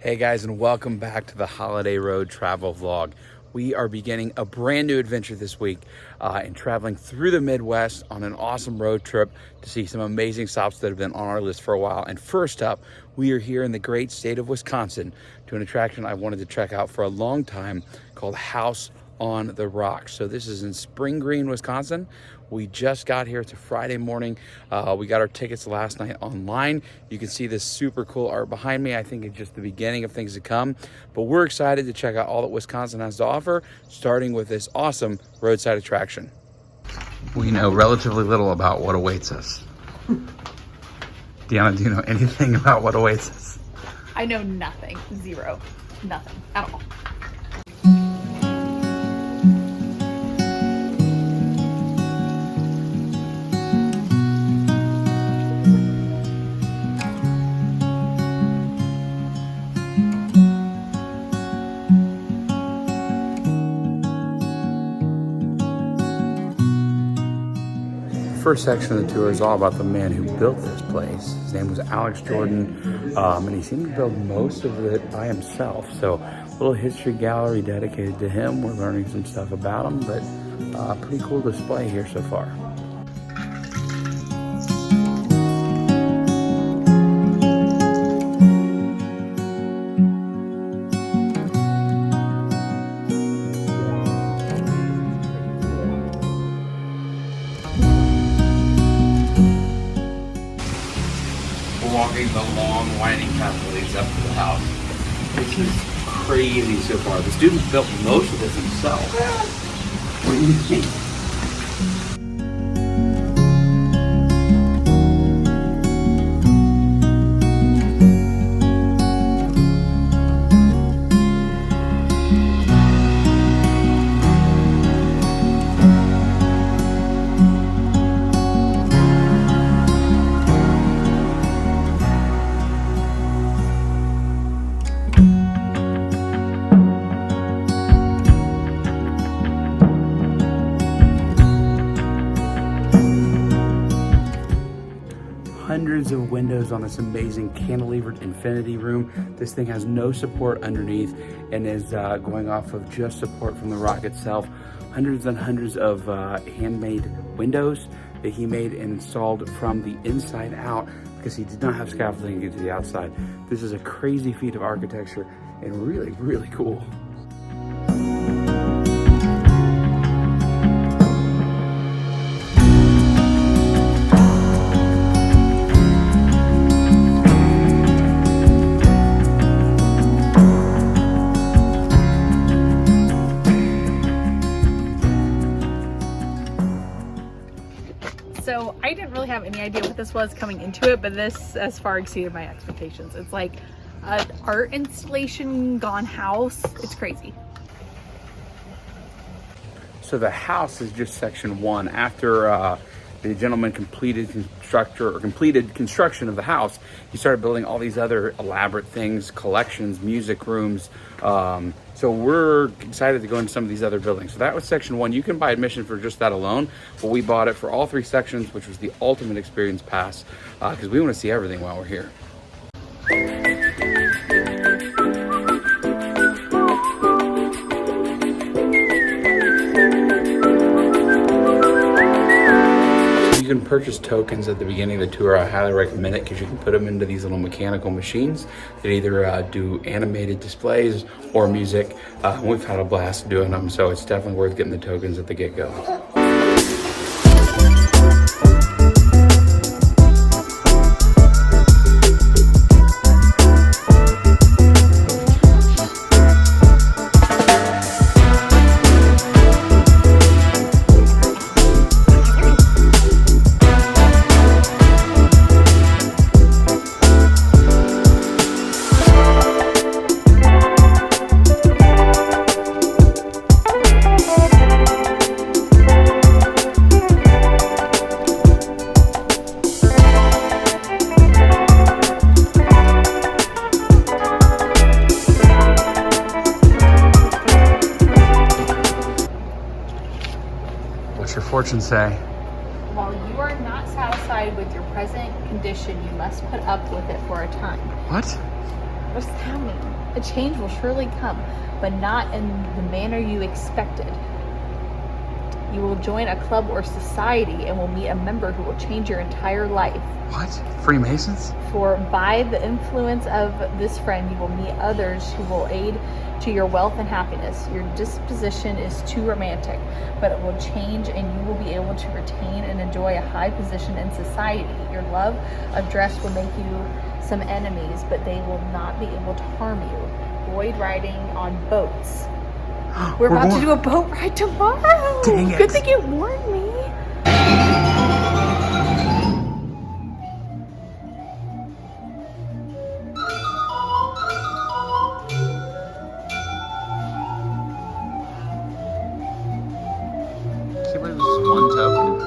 Hey guys, and welcome back to the Holiday Road Travel Vlog. We are beginning a brand new adventure this week and traveling through the Midwest on an awesome road trip to see some amazing stops that have been on our list for a while. And first up, we are here in the great state of Wisconsin to an attraction I wanted to check out for a long time called House on the Rocks. So this is in Spring Green, Wisconsin. We just got here. It's a Friday morning. We got our tickets last night online. You can see this super cool art behind me. I think it's just the beginning of things to come, but we're excited to check out all that Wisconsin has to offer, starting with this awesome roadside attraction. We know relatively little about what awaits us. Deanna, do you know anything about what awaits us? I know nothing. Zero. Nothing at all. First section of the tour is all about the man who built this place. His name was Alex Jordan, and he seemed to build most of it by himself. So a little history gallery dedicated to him. We're learning some stuff about him, but pretty cool display here so far. Walking the long winding path that leads up to the house. This is crazy so far. The student built most of this himself. What do you think? Hundreds of windows on this amazing cantilevered infinity room. This thing has no support underneath and is going off of just support from the rock itself. Hundreds and hundreds of handmade windows that he made and installed from the inside out because he did not have scaffolding to get to the outside. This is a crazy feat of architecture and really, really cool. So I didn't really have any idea what this was coming into it, but this has far exceeded my expectations. It's like an art installation gone house. It's crazy. So the house is just section one. After the gentleman completed construction of the house, he started building all these other elaborate things, collections, music rooms. So we're excited to go into some of these other buildings. So that was section one. You can buy admission for just that alone, but we bought it for all three sections, which was the ultimate experience pass, because we want to see everything while we're here. You can purchase tokens at the beginning of the tour. I highly recommend it because you can put them into these little mechanical machines that either do animated displays or music. We've had a blast doing them, so it's definitely worth getting the tokens at the get-go. Fortune say? While you are not satisfied with your present condition, you must put up with it for a time. What? What's happening? A change will surely come, but not in the manner you expected. You will join a club or society and will meet a member who will change your entire life. What? Freemasons? For by the influence of this friend, you will meet others who will aid to your wealth and happiness. Your disposition is too romantic, but it will change and you will be able to retain and enjoy a high position in society. Your love of dress will make you some enemies, but they will not be able to harm you. Avoid riding on boats. We're about to do a boat ride tomorrow. Dang it. Good thing you warned me. Can't believe this is one token.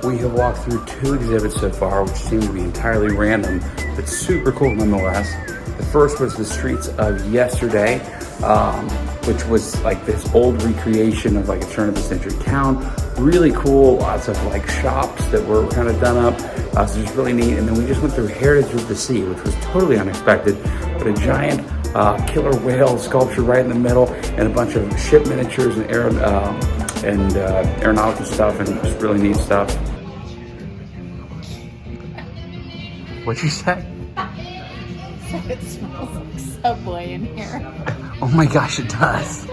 We have walked through 2 exhibits so far, which seem to be entirely random, but super cool nonetheless. The first was the streets of yesterday, which was like this old recreation of like a turn of the century town. Really cool, lots of like shops that were kind of done up, so just really neat. And then we just went through Heritage of the Sea, which was totally unexpected, but a giant killer whale sculpture right in the middle, and a bunch of ship miniatures and aeronautical stuff, and just really neat stuff. What'd you say? It smells like Subway in here. Oh my gosh, it does.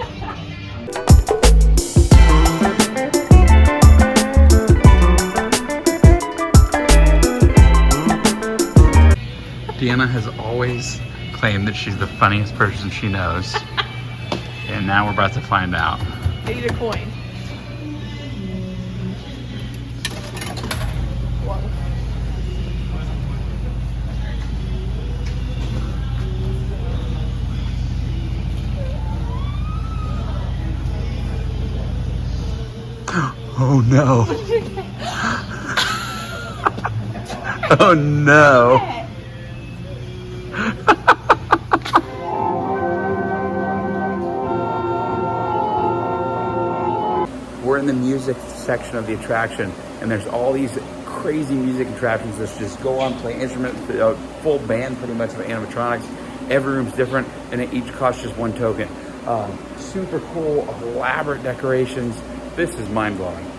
Deanna has always claimed that she's the funniest person she knows. And now we're about to find out. I need a coin. Whoa. Oh no. Oh no. We're in the music section of the attraction, and there's all these crazy music attractions that just go on, play instruments, a full band pretty much of animatronics. Every room's different, and it each costs just 1 token. Super cool, elaborate decorations. This is mind-blowing.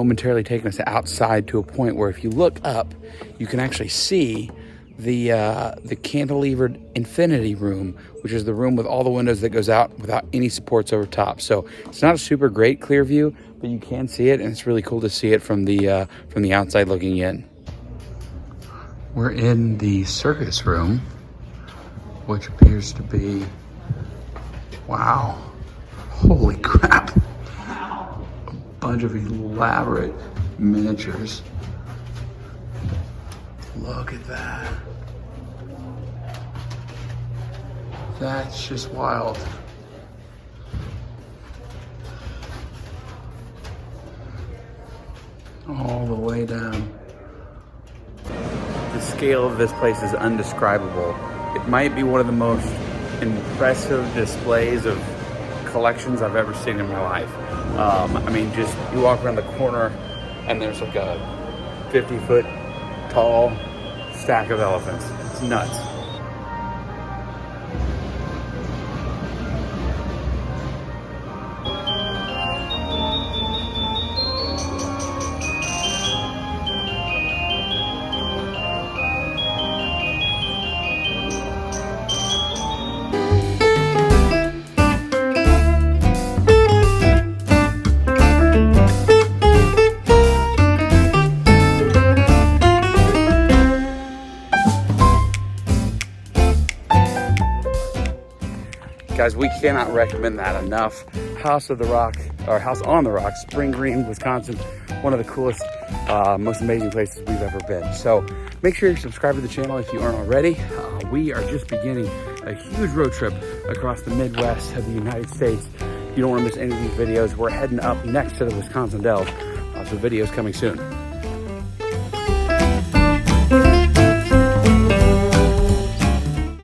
momentarily taking us outside to a point where if you look up, you can actually see the cantilevered infinity room, which is the room with all the windows that goes out without any supports over top. So it's not a super great clear view, but you can see it, and it's really cool to see it from the outside looking in. We're in the circus room, which appears to be, wow, holy crap. Wow. A bunch of elaborate miniatures. Look at that. That's just wild. All the way down. The scale of this place is undescribable. It might be one of the most impressive displays of collections I've ever seen in my life. I mean, just you walk around the corner and there's like a 50-foot tall stack of elephants. It's nuts. Guys, we cannot recommend that enough. House on the Rock, Spring Green, Wisconsin. One of the coolest, most amazing places we've ever been. So make sure you're subscribed to the channel if you aren't already. We are just beginning a huge road trip across the Midwest of the United States. You don't want to miss any of these videos. We're heading up next to the Wisconsin Dells. So videos coming soon.